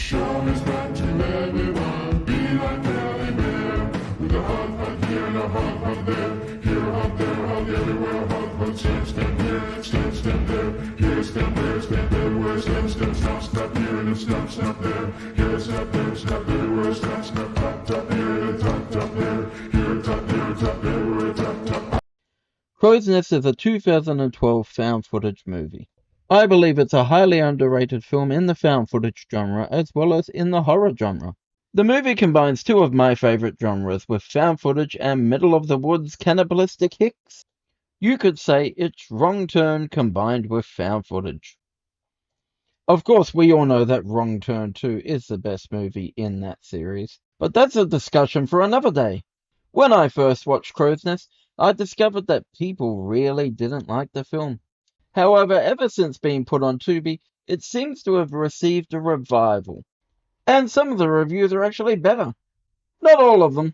Show is back to everyone. Be like Belly Bear. With a hot, hot here and a hot, hot there. Here, hot there, hot everywhere. Hot, hot, step, step here, step, step there. Here, step there, step everywhere. Step, step, stop, stop here and a stop, stop there. Here, step there, step everywhere. Stop, step, top, top here and a top, top there. Here, top everywhere. Top, top. Crowsnest is a 2012 found footage movie. I believe it's a highly underrated film in the found footage genre as well as in the horror genre. The movie combines two of my favourite genres with found footage and middle of the woods cannibalistic hicks. You could say it's Wrong Turn combined with found footage. Of course, we all know that Wrong Turn 2 is the best movie in that series, but that's a discussion for another day. When I first watched Crow's Nest, I discovered that people really didn't like the film. However, ever since being put on Tubi, it seems to have received a revival. And some of the reviews are actually better. Not all of them.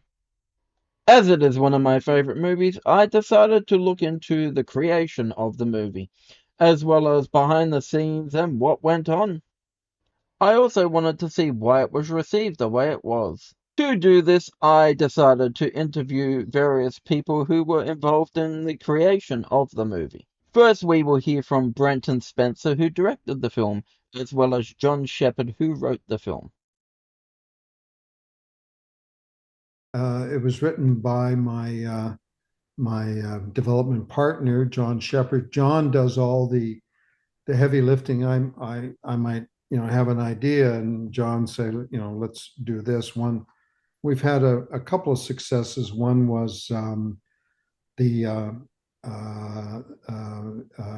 As it is one of my favourite movies, I decided to look into the creation of the movie, as well as behind the scenes and what went on. I also wanted to see why it was received the way it was. To do this, I decided to interview various people who were involved in the creation of the movie. First, we will hear from Brenton Spencer, who directed the film, as well as John Shepherd, who wrote the film. It was written by my development partner, John Shepherd. John does all the heavy lifting. I might have an idea, and John say, let's do this one. We've had a couple of successes. One was the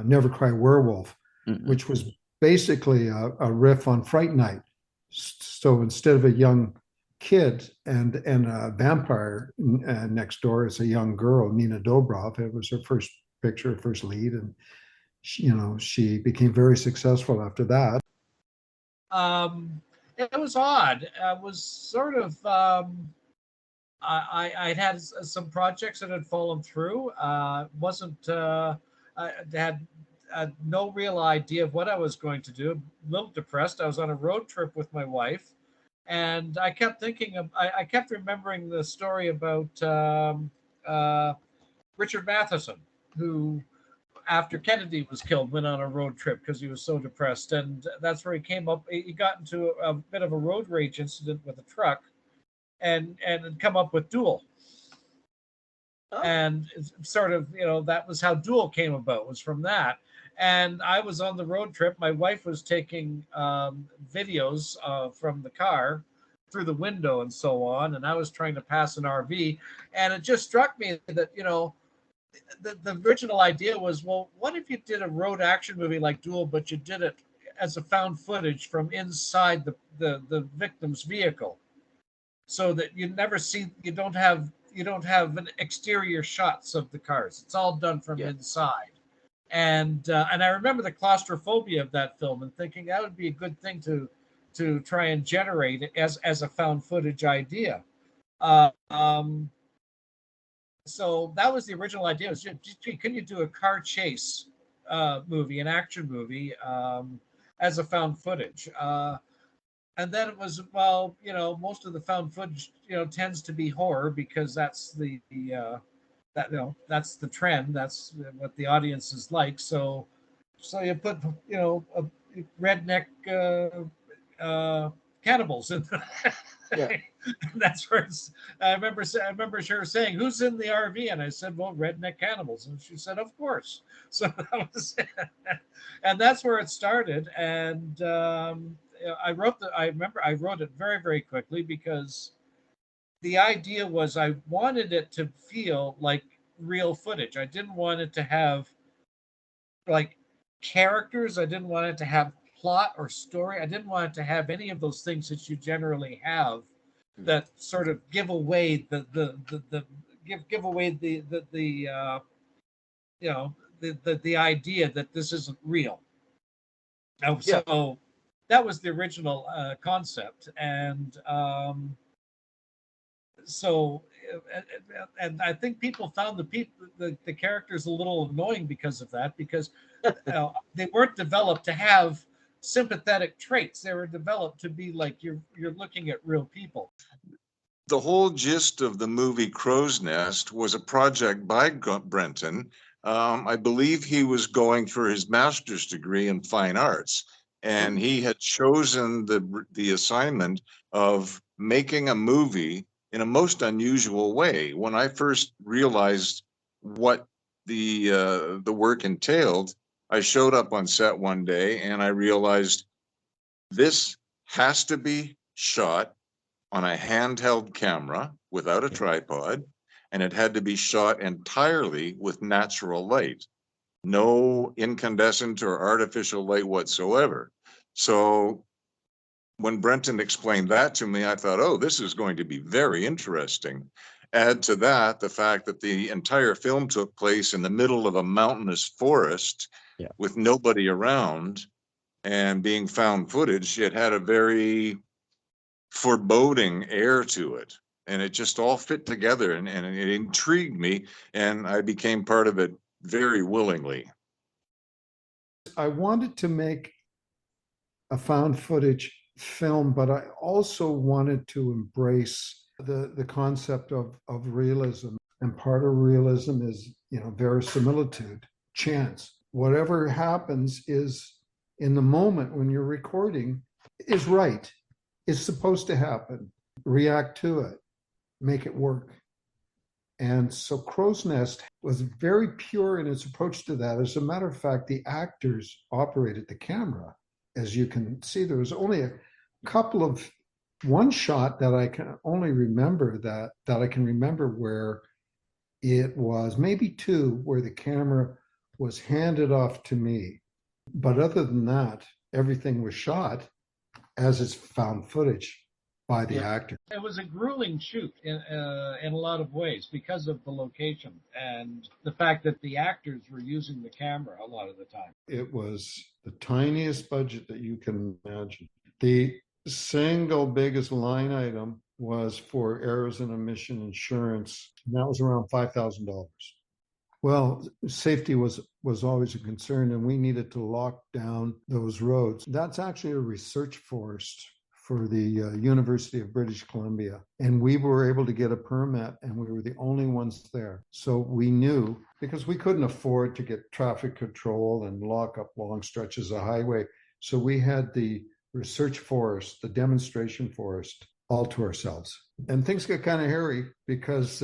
Never Cry Werewolf, which was basically a riff on Fright Night. So instead of a young kid and a vampire next door is a young girl, Nina Dobrev. It was her first picture, first lead, and she became very successful after that. It was odd. It was sort of I'd had some projects that had fallen through. Wasn't I had no real idea of what I was going to do. A little depressed. I was on a road trip with my wife, and I kept thinking of. I kept remembering the story about Richard Matheson, who after Kennedy was killed, went on a road trip because he was so depressed, and that's where he came up. He got into a bit of a road rage incident with a truck, and had come up with Duel. Oh. And it's sort of, that was how Duel came about, was from that. And I was on the road trip. My wife was taking videos from the car through the window and so on, and I was trying to pass an RV, and it just struck me that the original idea was, well, what if you did a road action movie like Duel, but you did it as a found footage from inside the victim's vehicle, so that you never see, you don't have an exterior shots of the cars. It's all done from inside. And I remember the claustrophobia of that film and thinking that would be a good thing to try and generate as a found footage idea. So that was the original idea. Was, can you do a car chase movie, an action movie, as a found footage? And then it was, well, most of the found footage, tends to be horror because that's that's the trend. That's what the audience is like. So you put, a redneck cannibals in. Yeah. That's where I remember her saying, "Who's in the RV?" And I said, "Well, redneck cannibals." And she said, "Of course." So that was, and that's where it started. And I remember I wrote it very, very quickly because the idea was I wanted it to feel like real footage. I didn't want it to have like characters. I didn't want it to have plot or story. I didn't want it to have any of those things that you generally have that sort of give away give away the idea that this isn't real. So that was the original concept, and so and I think people found the characters a little annoying because of that, because they weren't developed to have sympathetic traits. They were developed to be like you're looking at real people. The whole gist of the movie Crowsnest was a project by Brenton. I believe he was going for his master's degree in fine arts, and he had chosen the assignment of making a movie in a most unusual way. When I first realized what the work entailed, I showed up on set one day and I realized this has to be shot on a handheld camera without a tripod, and it had to be shot entirely with natural light, no incandescent or artificial light whatsoever. So when Brenton explained that to me, I thought, oh, this is going to be very interesting. Add to that the fact that the entire film took place in the middle of a mountainous forest with nobody around, and being found footage, it had a very foreboding air to it, and it just all fit together, and it intrigued me, and I became part of it very willingly. I wanted to make a found footage film, but I also wanted to embrace the concept of realism. And part of realism is, verisimilitude, chance. Whatever happens is in the moment when you're recording is right. Is supposed to happen. React to it, make it work. And so Crowsnest was very pure in its approach to that. As a matter of fact, the actors operated the camera. As you can see, there was only a couple of one shot that I can only remember that I can remember where it was, maybe two, where the camera was handed off to me. But other than that, everything was shot as is found footage by the actor. It was a grueling shoot in a lot of ways because of the location and the fact that the actors were using the camera a lot of the time. It was the tiniest budget that you can imagine. The single biggest line item was for errors and omission insurance, and that was around $5,000. Well, safety was always a concern, and we needed to lock down those roads. That's actually a research forest for the University of British Columbia. And we were able to get a permit, and we were the only ones there. So we knew, because we couldn't afford to get traffic control and lock up long stretches of highway. So we had the research forest, the demonstration forest, all to ourselves. And things get kind of hairy because,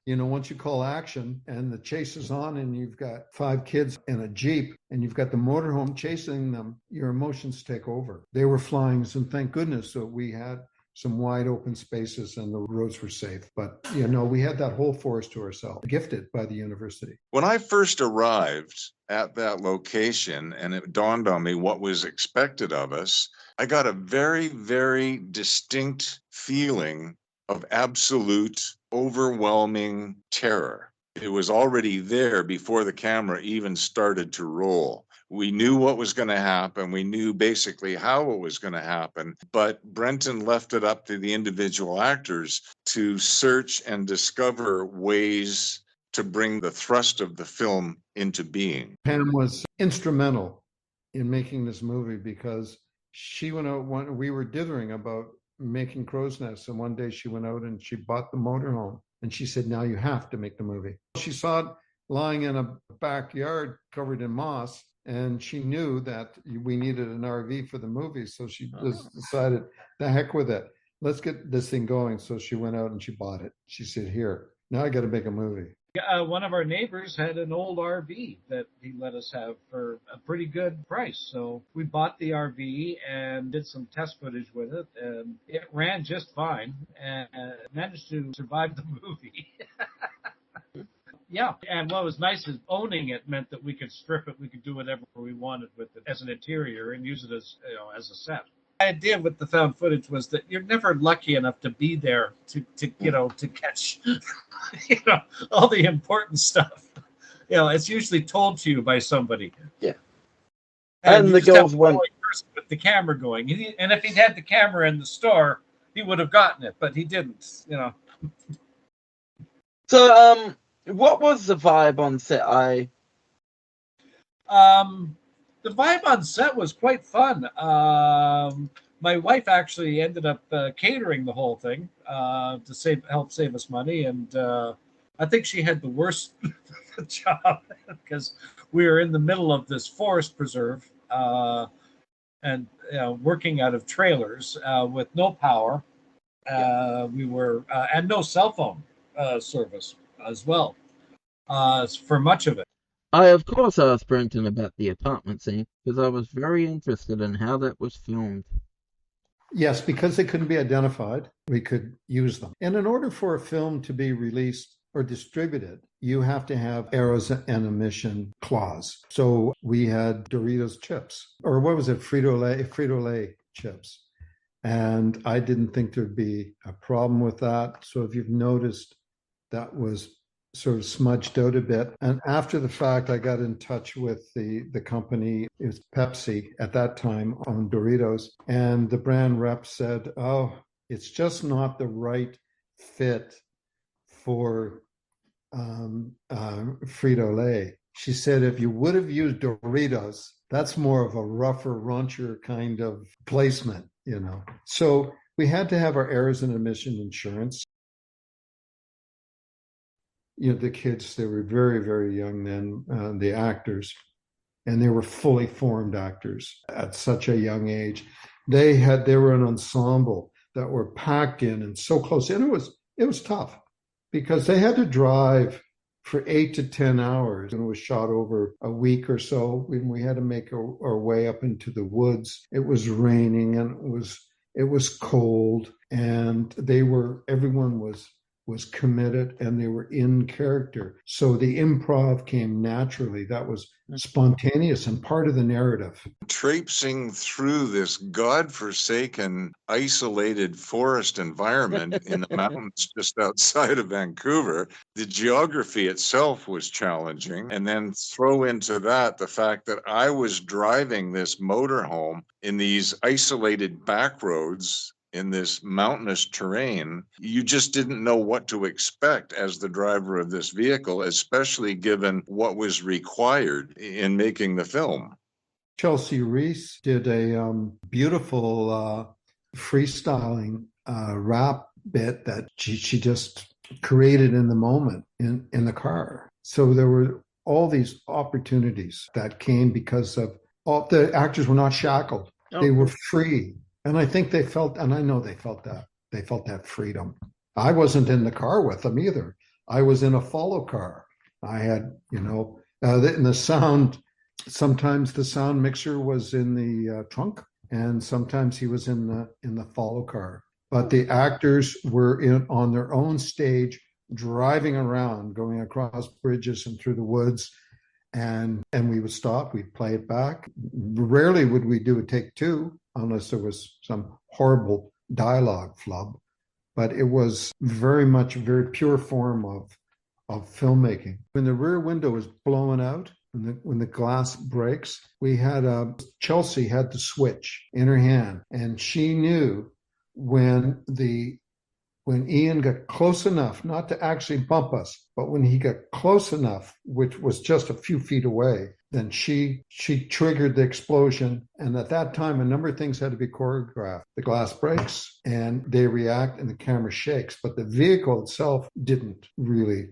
once you call action and the chase is on and you've got 5 kids in a Jeep and you've got the motorhome chasing them, your emotions take over. They were flying, and thank goodness that we had some wide open spaces and the roads were safe. But, we had that whole forest to ourselves, gifted by the university. When I first arrived at that location and it dawned on me what was expected of us, I got a very, very distinct feeling of absolute, overwhelming terror. It was already there before the camera even started to roll. We knew what was going to happen. We knew basically how it was going to happen. But Brenton left it up to the individual actors to search and discover ways to bring the thrust of the film into being. Pam was instrumental in making this movie because she went out we were dithering about making Crowsnest, and one day she went out and she bought the motorhome, and she said, now you have to make the movie. She saw it lying in a backyard covered in moss, and she knew that we needed an RV for the movie, so she just decided, the heck with it, let's get this thing going. So she went out and she bought it. She said, here, now I got to make a movie. One of our neighbors had an old RV that he let us have for a pretty good price. So we bought the RV and did some test footage with it, and it ran just fine and managed to survive the movie. Yeah, and what was nice is owning it meant that we could strip it, we could do whatever we wanted with it as an interior and use it as a set. The idea with the found footage was that you're never lucky enough to be there to catch all the important stuff. It's usually told to you by somebody. Yeah. And the girls went with the camera going. And if he'd had the camera in the store, he would have gotten it, but he didn't. So what was the vibe on set? The The vibe on set was quite fun. My wife actually ended up catering the whole thing to help save us money, and I think she had the worst job because we were in the middle of this forest preserve and working out of trailers with no power. We were and no cell phone service as well for much of it. I, of course, asked Brenton about the apartment scene because I was very interested in how that was filmed. Yes, because they couldn't be identified, we could use them. And in order for a film to be released or distributed, you have to have errors and omission clause. So we had Doritos chips, or what was it, Frito-Lay chips. And I didn't think there'd be a problem with that. So if you've noticed, that was sort of smudged out a bit. And after the fact, I got in touch with the company, it was Pepsi at that time on Doritos. And the brand rep said, oh, it's just not the right fit for Frito-Lay. She said, if you would have used Doritos, that's more of a rougher, raunchier kind of placement, you know. So we had to have our errors and omission insurance. You know, the kids, they were very, very young then, the actors, and they were fully formed actors at such a young age. They were an ensemble that were packed in and so close. And it was tough because they had to drive for 8 to 10 hours, and it was shot over a week or so. We had to make our way up into the woods. It was raining and it was cold, and everyone was committed and they were in character. So the improv came naturally. That was spontaneous and part of the narrative. Traipsing through this godforsaken, isolated forest environment in the mountains just outside of Vancouver, the geography itself was challenging. And then throw into that the fact that I was driving this motorhome in these isolated back roads in this mountainous terrain. You just didn't know what to expect as the driver of this vehicle, especially given what was required in making the film. Chelsea Reese did a beautiful freestyling rap bit that she just created in the moment in the car. So there were all these opportunities that came because of all the actors were not shackled. Oh. They were free. And I think they felt, and I know they felt that freedom. I wasn't in the car with them either. I was in a follow car. I had, in the sound, sometimes the sound mixer was in the trunk, and sometimes he was in the follow car. But the actors were on their own stage, driving around, going across bridges and through the woods. And we would stop, we'd play it back. Rarely would we do a take two, unless there was some horrible dialogue flub. But it was very much a very pure form of filmmaking. When the rear window was blowing out, when the glass breaks, Chelsea had the switch in her hand, and she knew when Ian got close enough, not to actually bump us, but when he got close enough, which was just a few feet away, then she triggered the explosion. And at that time, a number of things had to be choreographed. The glass breaks and they react and the camera shakes, but the vehicle itself didn't really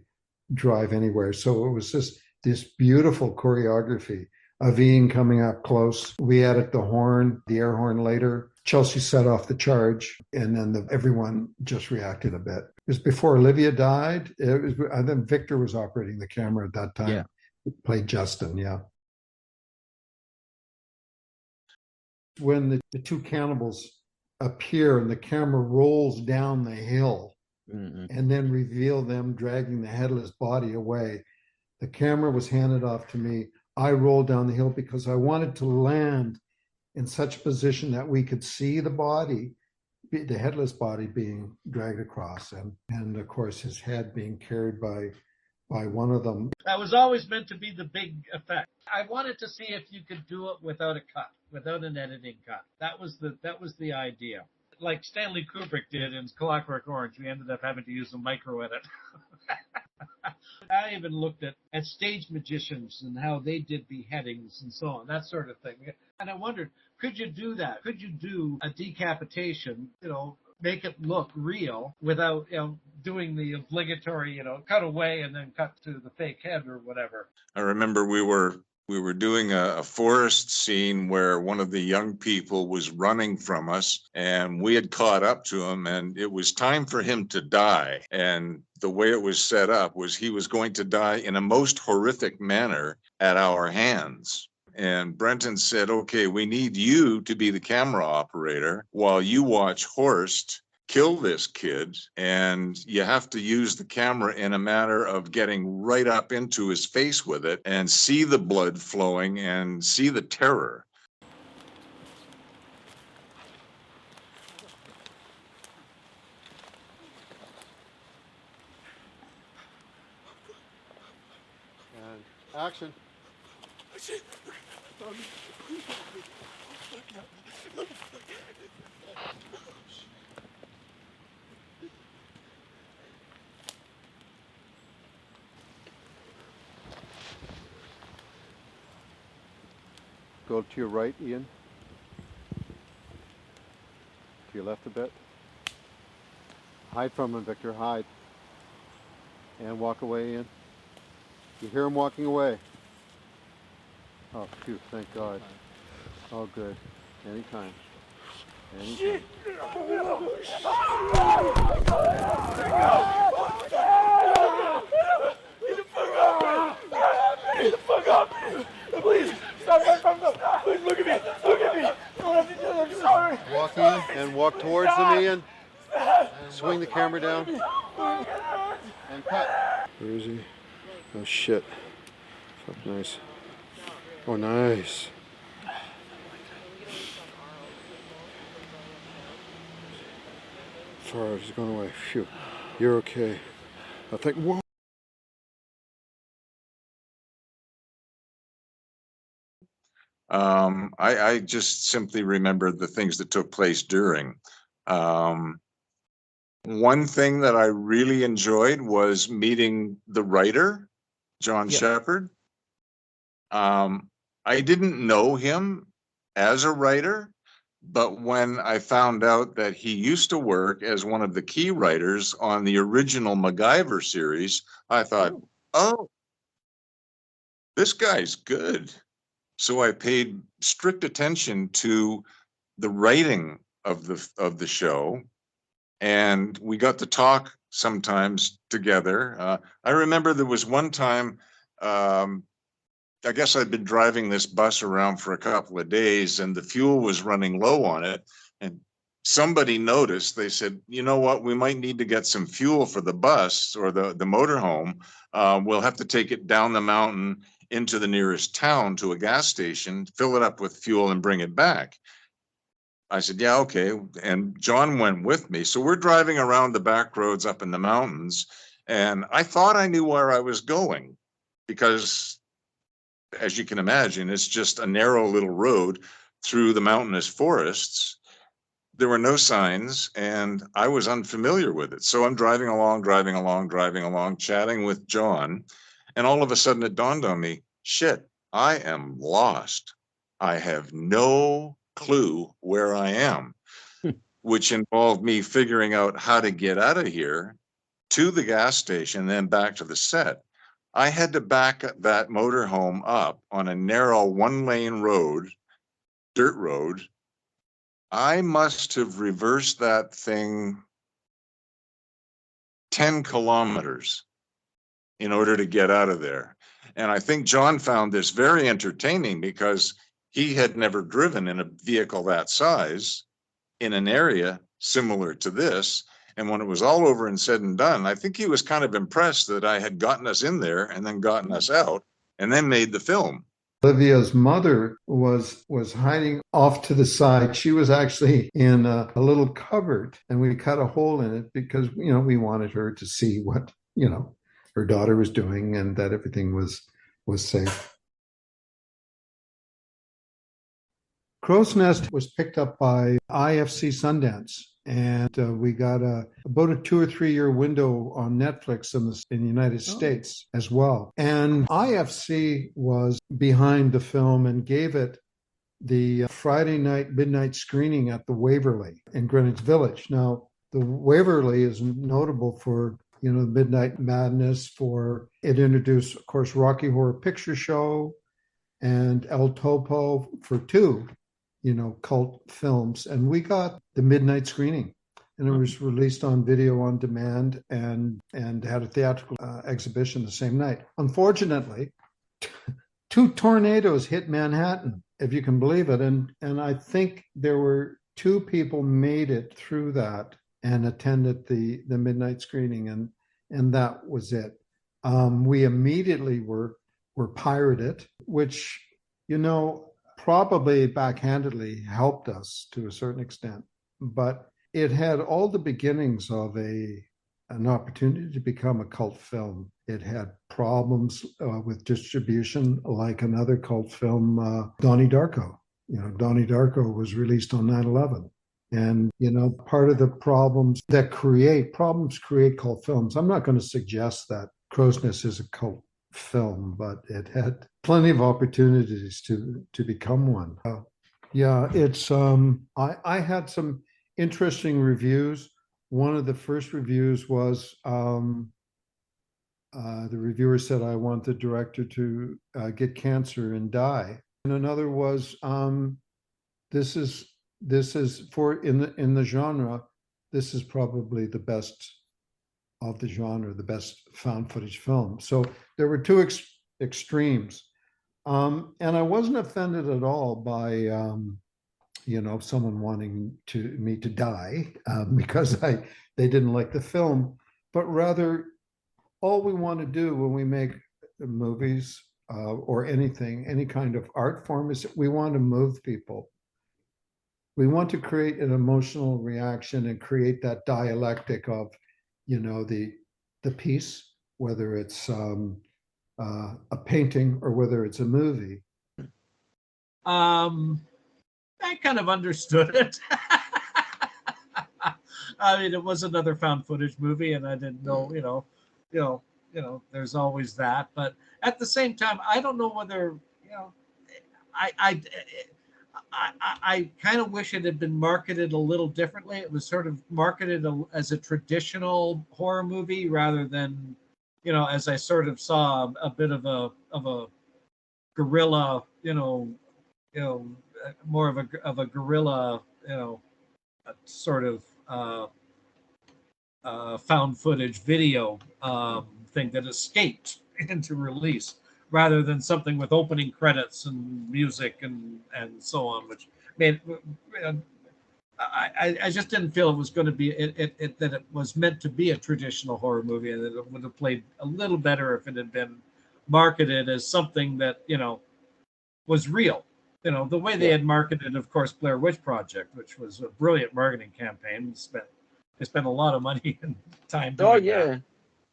drive anywhere. So it was just this beautiful choreography of Ian coming up close. We added the air horn later. Chelsea set off the charge, and then everyone just reacted a bit. It was before Olivia died. And then Victor was operating the camera at that time. Yeah. He played Justin, yeah. When the two cannibals appear and the camera rolls down the hill and then reveal them dragging the headless body away, the camera was handed off to me. I rolled down the hill because I wanted to land in such a position that we could see the body, the headless body being dragged across, and of course his head being carried by one of them. That was always meant to be the big effect. I wanted to see if you could do it without a cut, without an editing cut. That was the idea. Like Stanley Kubrick did in Clockwork Orange, we ended up having to use a micro edit. I even looked at stage magicians and how they did beheadings and so on, that sort of thing. And I wondered, could you do that? Could you do a decapitation, make it look real without, doing the obligatory, cut away and then cut to the fake head or whatever? I remember we were doing a forest scene where one of the young people was running from us, and we had caught up to him, and it was time for him to die. And the way it was set up was he was going to die in a most horrific manner at our hands. And Brenton said, okay, we need you to be the camera operator while you watch Horst kill this kid, and you have to use the camera in a manner of getting right up into his face with it and see the blood flowing and see the terror. And action. Go to your right, Ian. To your left a bit. Hide from him, Victor, hide. And walk away, Ian. You hear him walking away. Oh, phew, thank God. Oh, good. Anytime. Anytime. Please, stop. Please look at me. Look at me. Don't have to do that. I'm sorry. Walk in and walk towards them, Ian. Swing the camera down. And cut. Where is he? Oh, shit. Fuck, nice. Oh, nice. Far out, he's going away. Phew. You're okay. I think, whoa. I just simply remember the things that took place during. One thing that I really enjoyed was meeting the writer, John Shepherd. I didn't know him as a writer, but when I found out that he used to work as one of the key writers on the original MacGyver series, I thought, oh, this guy's good. So I paid strict attention to the writing of the show, and we got to talk sometimes together. I remember there was one time, I guess I'd been driving this bus around for a couple of days, and the fuel was running low on it. And somebody noticed. They said, "You know what? We might need to get some fuel for the bus or the motorhome. We'll have to take it down the mountain into the nearest town to a gas station, fill it up with fuel, and bring it back." I said, "Yeah, okay." And John went with me. So we're driving around the back roads up in the mountains, and I thought I knew where I was going because, as you can imagine, it's just a narrow little road through the mountainous forests. There were no signs, and I was unfamiliar with it. So I'm driving along, chatting with John, and all of a sudden it dawned on me, shit, I am lost. I have no clue where I am, which involved me figuring out how to get out of here to the gas station, then back to the set. I had to back that motorhome up on a narrow one-lane road, dirt road. I must have reversed that thing 10 kilometers in order to get out of there. And I think John found this very entertaining because he had never driven in a vehicle that size in an area similar to this. And when it was all over and said and done, I think he was kind of impressed that I had gotten us in there and then gotten us out and then made the film. Olivia's mother was hiding off to the side. She was actually in a little cupboard, and we cut a hole in it because, we wanted her to see what, her daughter was doing and that everything was safe. Crowsnest was picked up by IFC Sundance, and we got about a 2 or 3 year window on Netflix in the United States as well. And IFC was behind the film and gave it the Friday night midnight screening at the Waverly in Greenwich Village. Now, the Waverly is notable for the Midnight Madness. For it introduced, of course, Rocky Horror Picture Show and El Topo for two cult films, and we got the midnight screening, and it was released on video on demand and had a theatrical exhibition the same night. Unfortunately, two tornadoes hit Manhattan, if you can believe it, and I think there were two people made it through that and attended the midnight screening, and that was it. We immediately were pirated, which probably backhandedly helped us to a certain extent, but it had all the beginnings of an opportunity to become a cult film. It had problems with distribution, like another cult film, Donnie Darko. Donnie Darko was released on 9/11. And, part of the problems create cult films. I'm not going to suggest that Crowsnest is a cult film, but it had plenty of opportunities to become one. It's I had some interesting reviews. One of the first reviews was the reviewer said, "I want the director to get cancer and die," and another was, "This is for in the genre. This is probably the best of the genre, the best found footage film." So there were two extremes, and I wasn't offended at all by someone wanting me to die because they didn't like the film, but rather all we want to do when we make movies or any kind of art form is we want to move people. We want to create an emotional reaction and create that dialectic of the piece, whether it's a painting or whether it's a movie. I kind of understood it. I mean, it was another found footage movie, and I didn't know, there's always that. But at the same time, I don't know whether, I kind of wish it had been marketed a little differently. It was sort of marketed as a traditional horror movie rather than, as I sort of saw a bit of a guerrilla, more of a guerrilla, sort of found footage video thing that escaped into release, rather than something with opening credits and music and so on, which made I just didn't feel it was going to be that it was meant to be a traditional horror movie, and that it would have played a little better if it had been marketed as something that was real. The way they had marketed, of course, Blair Witch Project, which was a brilliant marketing campaign. They spent a lot of money and time doing that.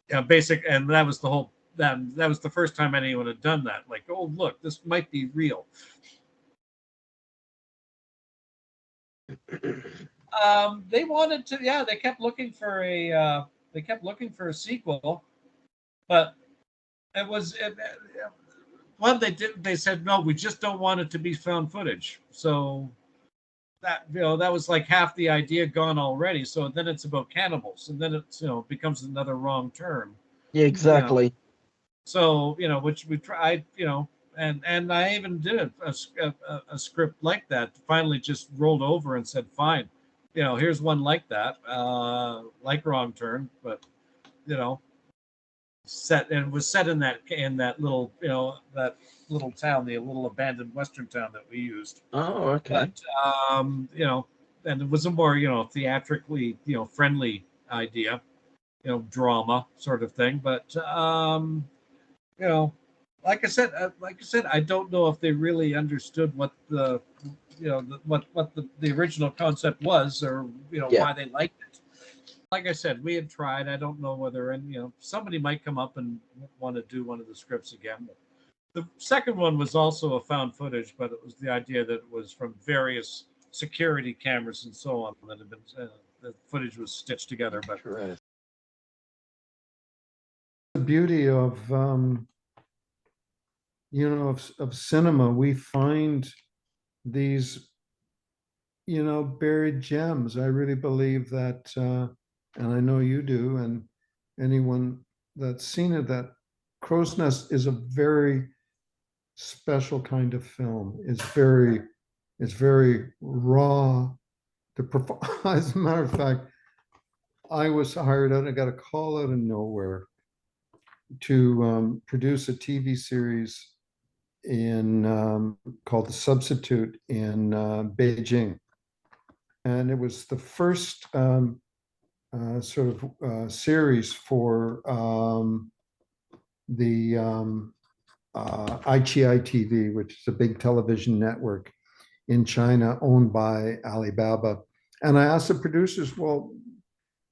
Yeah, basic, and that was the whole. That was the first time anyone had done that. Like, oh look, this might be real. They wanted to, they kept looking for a sequel, but it was they said no, we just don't want it to be found footage. So that was like half the idea gone already. So then it's about cannibals, and then it's becomes another wrong turn. Yeah, exactly. So which we tried, and I even did a script like that. Finally, just rolled over and said, "Fine, here's one like that, like Wrong Turn, but set in that little that little town, the little abandoned western town that we used." Oh, okay. But and it was a more theatrically friendly idea, drama sort of thing, but like I said, I don't know if they really understood what the what the original concept was, or why they liked it. Like I said, we had tried. I don't know whether somebody might come up and want to do one of the scripts again. But The second one was also a found footage, but it was the idea that it was from various security cameras and so on that had been the footage was stitched together. But The beauty of of cinema, we find these buried gems. I really believe that, and I know you do, and anyone that's seen it, that Crow's Nest is a very special kind of film. It's very raw. As a matter of fact, I was hired out. I got a call out of nowhere to produce a TV series in called The Substitute in Beijing, and it was the first sort of series for the IGI TV, which is a big television network in China owned by Alibaba. And I asked the producers, well,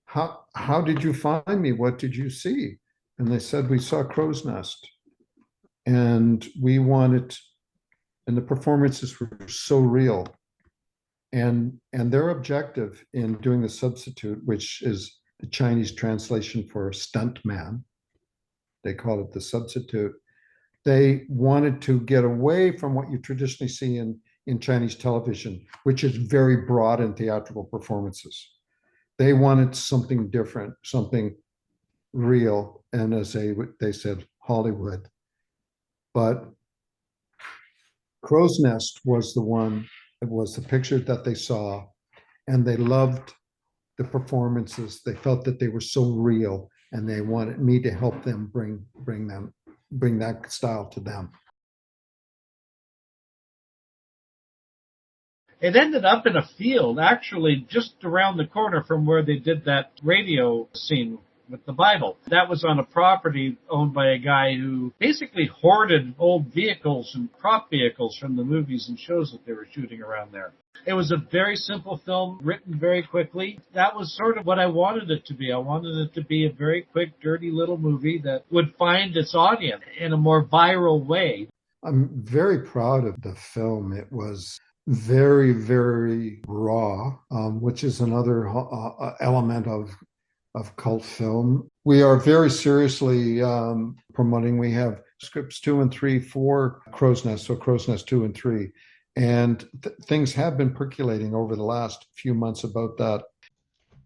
how did you find me? What did you see? And they said, we saw Crow's Nest. And we wanted, and the performances were so real. And their objective in doing The Substitute, which is the Chinese translation for stunt man, they call it The Substitute. They wanted to get away from what you traditionally see in Chinese television, which is very broad in theatrical performances. They wanted something different, something real, and as they said, Hollywood. But Crow's Nest was the one, it was the picture that they saw, and they loved the performances. They felt that they were so real, and they wanted me to help them bring that style to them. it ended up in a field, actually just around the corner from where they did that radio scene with the Bible. That was on a property owned by a guy who basically hoarded old vehicles and prop vehicles from the movies and shows that they were shooting around there. It was a very simple film, written very quickly. That was sort of what I wanted it to be. I wanted it to be a very quick, dirty little movie that would find its audience in a more viral way. I'm very proud of the film. It was very, very raw, which is another element of cult film. We are very seriously promoting. We have scripts 2 and 3 for Crow's Nest, so Crow's Nest 2 and 3. And things have been percolating over the last few months about that.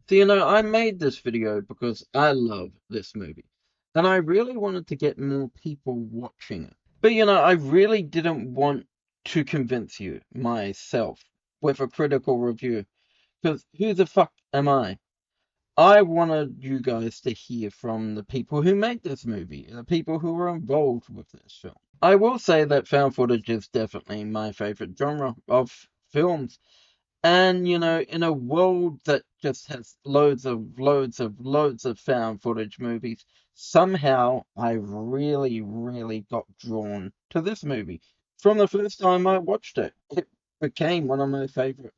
So, I made this video because I love this movie. And I really wanted to get more people watching it. But, I really didn't want to convince you myself with a critical review. Because who the fuck am I? I wanted you guys to hear from the people who made this movie, the people who were involved with this film. I will say that found footage is definitely my favorite genre of films. And, in a world that just has loads of found footage movies, somehow I really, really got drawn to this movie. From the first time I watched it, it became one of my favorite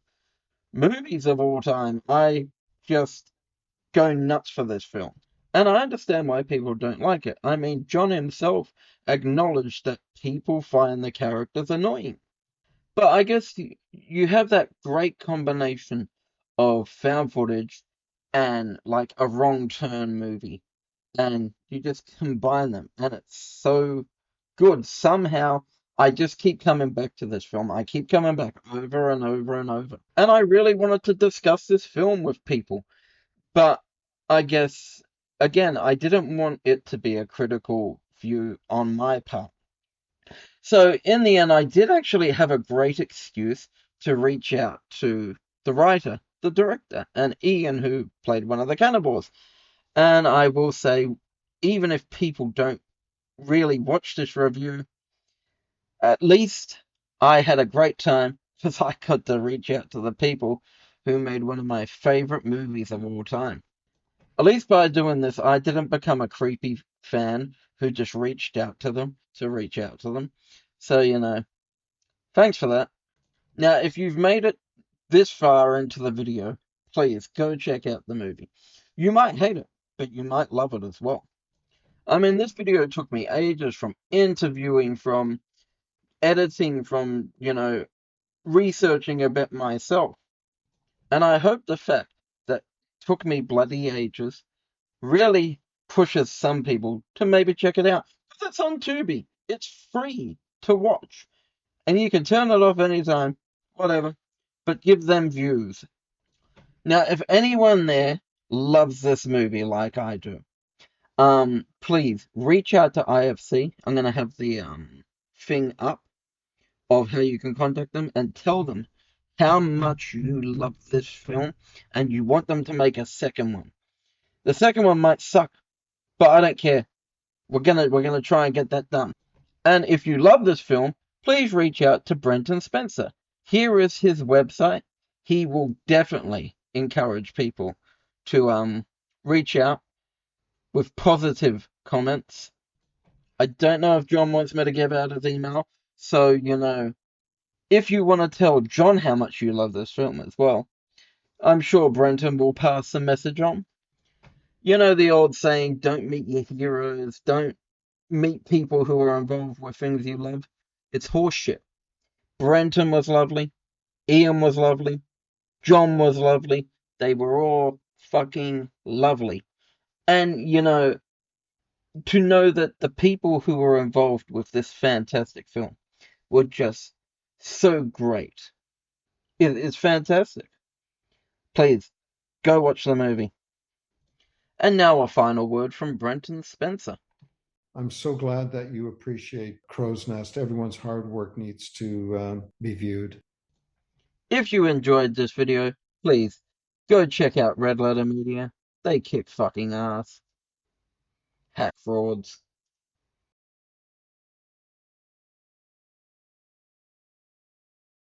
movies of all time. I just go nuts for this film. And I understand why people don't like it. I mean, John himself acknowledged that people find the characters annoying. But I guess you have that great combination of found footage and like a wrong turn movie. And you just combine them. And it's so good. Somehow, I just keep coming back to this film. I keep coming back over and over and over. And I really wanted to discuss this film with people. But I guess, again, I didn't want it to be a critical view on my part. So in the end, I did actually have a great excuse to reach out to the writer, the director, and Ian, who played one of the cannibals. And I will say, even if people don't really watch this review, at least I had a great time because I got to reach out to the people who made one of my favorite movies of all time. At least by doing this, I didn't become a creepy fan who just reached out to them to reach out to them. So, thanks for that. Now, if you've made it this far into the video, please go check out the movie. You might hate it, but you might love it as well. I mean, this video took me ages, from interviewing, from editing, from, researching a bit myself. And I hope the fact that took me bloody ages really pushes some people to maybe check it out. Because it's on Tubi. It's free to watch. And you can turn it off anytime, whatever. But give them views. Now, if anyone there loves this movie like I do, please reach out to IFC. I'm gonna have the thing up of how you can contact them and tell them how much you love this film and you want them to make a second one. The second one might suck, but I don't care. We're gonna try and get that done. And if you love this film, please reach out to Brenton Spencer. Here is his website. He will definitely encourage people to reach out with positive comments. I don't know if John wants me to give out his email, so if you want to tell John how much you love this film as well, I'm sure Brenton will pass the message on. You know the old saying, don't meet your heroes, don't meet people who are involved with things you love. It's horseshit. Brenton was lovely, Ian was lovely, John was lovely. They were all fucking lovely. And, to know that the people who were involved with this fantastic film were just so great. It's fantastic. Please, go watch the movie. And now a final word from Brenton Spencer. I'm so glad that you appreciate Crow's Nest. Everyone's hard work needs to be viewed. If you enjoyed this video, please go check out Red Letter Media. They kick fucking ass. Hack frauds.